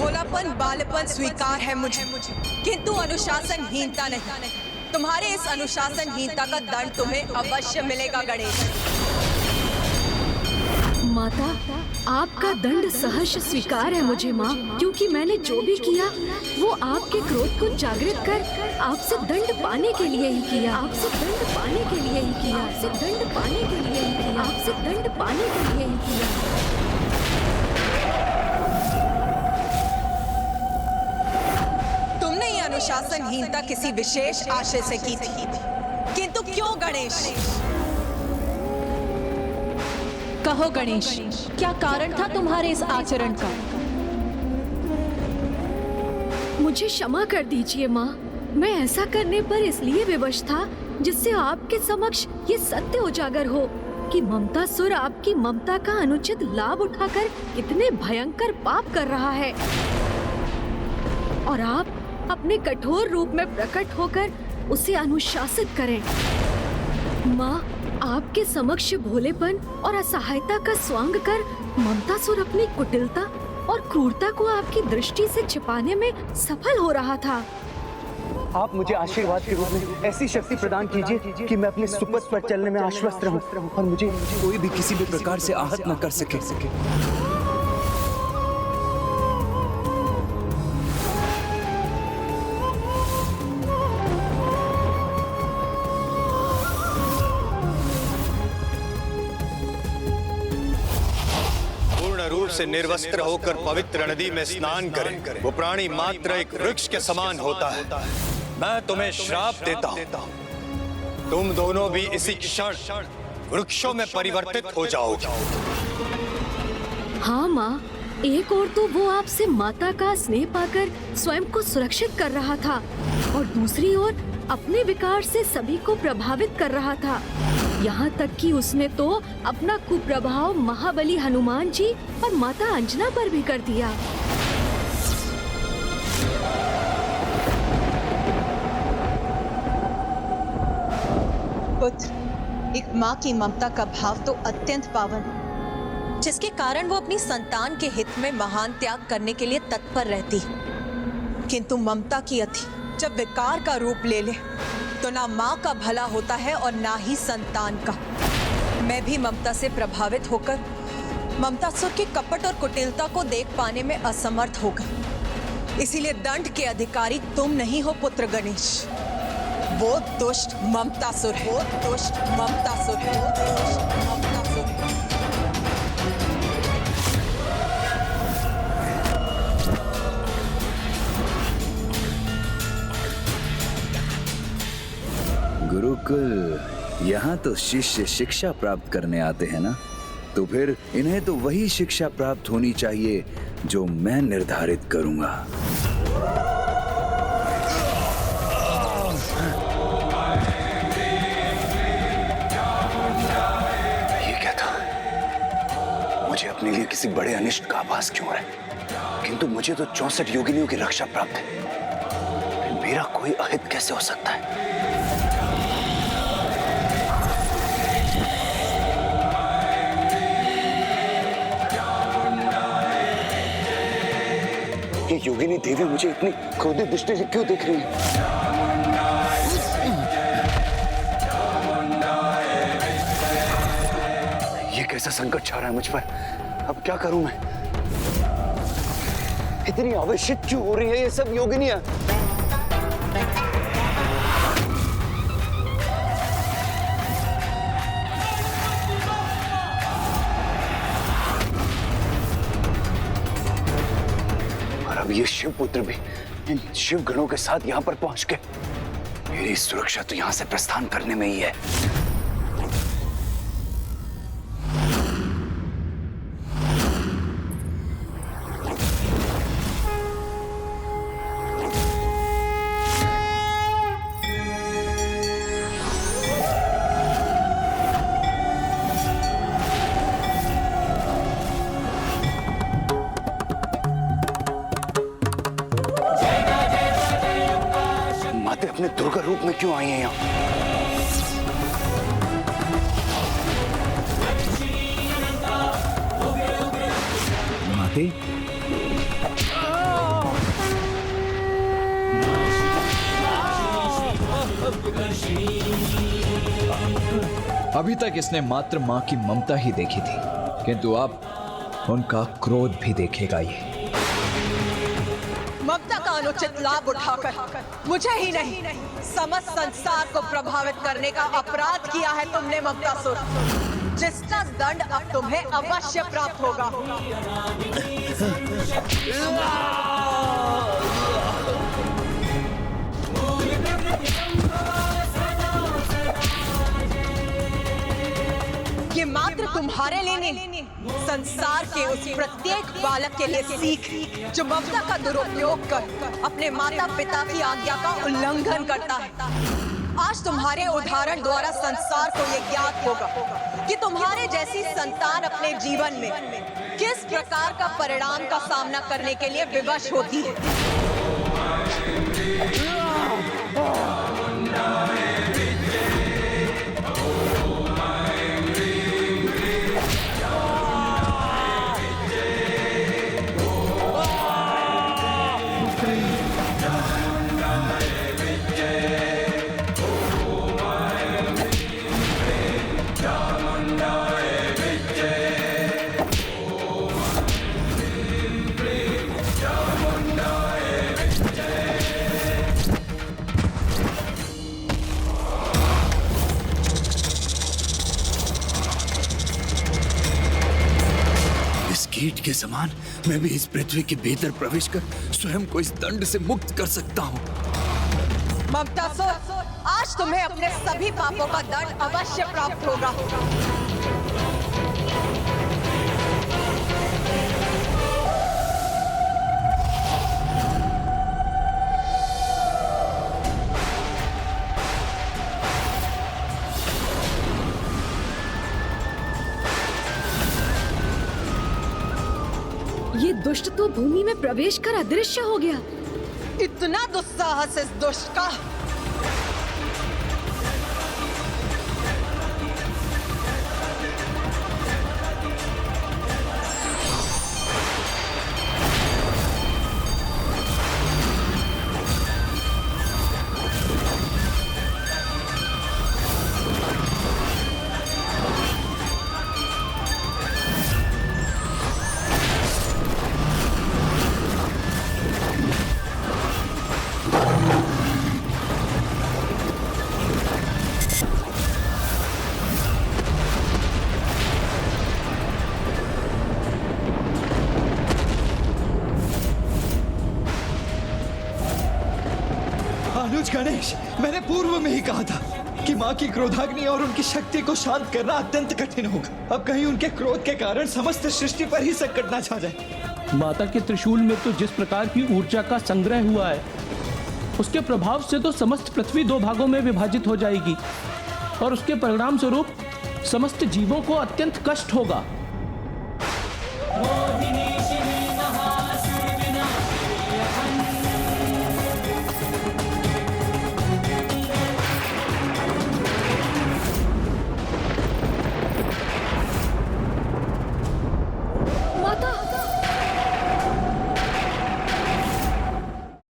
भोलापन बालपन स्वीकार है मुझे, किंतु अनुशासनहीनता नहीं। तुम्हारे इस अनुशासनहीनता का दंड तुम्हें अवश्य मिलेगा गणेश। माता, आपका दंड सहर्ष स्वीकार है मुझे माँ, क्योंकि मैंने जो भी किया वो आपके क्रोध को जागृत कर आपसे दंड पाने के लिए ही किया, आपसे दंड पाने के लिए ही किया, आपसे दंड पाने के लिए ही किया, आपसे दंड पाने के लिए ही किया। तुमने ये अनुशासनहीनता किसी विशेष आशय से की थी, किंतु क्यों गणेश? कहो गणेश, क्या कारण था तुम्हारे इस आचरण का? मुझे क्षमा कर दीजिए माँ, मैं ऐसा करने पर इसलिए विवश था जिससे आपके समक्ष ये सत्य उजागर हो कि ममतासुर आपकी ममता का अनुचित लाभ उठाकर कितने भयंकर पाप कर रहा है, और आप अपने कठोर रूप में प्रकट होकर उसे अनुशासित करें। माँ, आपके समक्ष भोलेपन और असहायता का स्वांग कर ममतासुर अपनी कुटिलता और क्रूरता को आपकी दृष्टि से छिपाने में सफल हो रहा था। आप मुझे आशीर्वाद के रूप में ऐसी शक्ति प्रदान कीजिए कि मैं अपने सुपथ पर चलने में आश्वस्त रहूं और मुझे कोई भी किसी भी प्रकार से आहत न कर सके। रूप से निर्वस्त्र होकर पवित्र नदी में स्नान करें। वो प्राणी मात्र एक वृक्ष के समान होता है। मैं तुम्हें श्राप देता हूं, तुम दोनों भी इसी क्षण वृक्षों में परिवर्तित हो जाओगे। हाँ माँ, एक ओर तो वो आपसे माता का स्नेह पाकर स्वयं को सुरक्षित कर रहा था, और दूसरी ओर अपने विकार से सभी को प्रभावित कर रहा था। यहाँ तक कि उसने तो अपना कुप्रभाव महाबली हनुमान जी और माता अंजना पर भी कर दिया। पुत्र, एक माँ की ममता का भाव तो अत्यंत पावन है, जिसके कारण वो अपनी संतान के हित में महान त्याग करने के लिए तत्पर रहती है। किंतु ममता की अति जब विकार का रूप ले ले तो ना माँ का भला होता है और ना ही संतान का। मैं भी ममता से प्रभावित होकर ममतासुर की कपट और कुटिलता को देख पाने में असमर्थ हो गई। इसीलिए दंड के अधिकारी तुम नहीं हो पुत्र गणेश, वो दुष्ट ममतासुर है, वो दुष्ट ममतासुर है, वो दुष्ट ममतासुर है। गुरुकुल, यहाँ तो शिष्य शिक्षा प्राप्त करने आते हैं ना, तो फिर इन्हें तो वही शिक्षा प्राप्त होनी चाहिए जो मैं निर्धारित करूंगा। ये क्या था? मुझे अपने लिए किसी बड़े अनिष्ट का आभास क्यों हो रहा है? किंतु मुझे तो 64 योगिनियों की रक्षा प्राप्त है, मेरा कोई अहित कैसे हो सकता है? ये योगिनी देवी मुझे इतनी क्रोधित दृष्टि से क्यों देख रही है? ये कैसा संकट छा रहा है मुझ पर? अब क्या करूं मैं? इतनी आवेशित क्यों हो रही है ये सब योगिनियां? अब ये शिव पुत्र भी इन शिव गणों के साथ यहाँ पर पहुंच के मेरी सुरक्षा तो यहाँ से प्रस्थान करने में ही है। अपने दुर्गा रूप में क्यों आई है यहाँ? माते? अभी तक इसने मात्र माँ की ममता ही देखी थी, किंतु अब उनका क्रोध भी देखेगा ये। ममता का अनुचित लाभ उठाकर मुझे ही नहीं समस्त संसार को प्रभावित करने का अपराध किया है तुमने ममतासुर, जिसका दंड अब तुम्हें अवश्य प्राप्त होगा। ये मात्र तुम्हारे लिए नहीं, संसार के उस प्रत्येक बालक के लिए सीख जो ममता का दुरुपयोग कर अपने माता पिता की आज्ञा का उल्लंघन करता है। आज तुम्हारे उदाहरण द्वारा संसार को ये ज्ञात होगा कि तुम्हारे जैसी संतान अपने जीवन में किस प्रकार का परिणाम का सामना करने के लिए विवश होती है। कीट के समान मैं भी इस पृथ्वी के भीतर प्रवेश कर स्वयं को इस दंड से मुक्त कर सकता हूँ। ममतासुर, आज तुम्हें अपने सभी पापों का दंड अवश्य प्राप्त होगा। ये दुष्ट तो भूमि में प्रवेश कर अदृश्य हो गया। इतना दुस्साहस इस दुष्ट का। अनुज गणेश, मैंने पूर्व में ही कहा था कि माँ की क्रोधाग्नि और उनकी शक्ति को शांत करना अत्यंत कठिन होगा। अब कहीं उनके क्रोध के कारण समस्त सृष्टि पर ही संकट न छा जाए। माता के त्रिशूल में तो जिस प्रकार की ऊर्जा का संग्रह हुआ है, उसके प्रभाव से तो समस्त पृथ्वी दो भागों में विभाजित हो जाएगी और उसके परिणाम स्वरूप समस्त जीवों को अत्यंत कष्ट होगा।